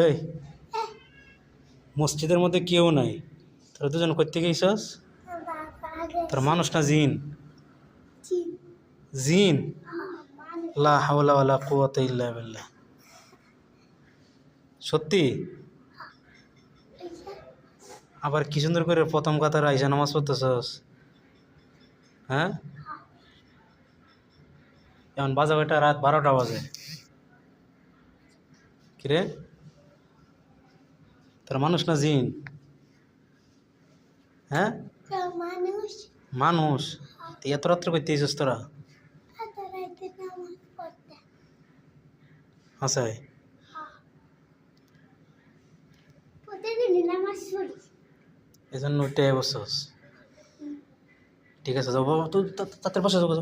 এই মসজিদের মধ্যে কেউ নাই, তোরা দুজন করতে গেছস? তোর মানুষ না জিন? জিন? লা হাওলা ওয়ালা কুওয়াতা ইল্লা বিল্লাহ। সত্যি? আবার কি সুন্দর করে প্রথম কাতার আইসা নামাজ পড়তেছস। হ্যাঁ, এখন বাজে কয়টা? রাত 12টা বাজে। কিরে, তোর মানুষ না জিন? হ্যাঁ, মানুষ। এত রাত্রে করতে এসেছিস তোরা? আচ্ছা, এই জন্য উঠে বসছস। ঠিক আছে, যাও বাবা, তুই তাদের পাশে যাবো।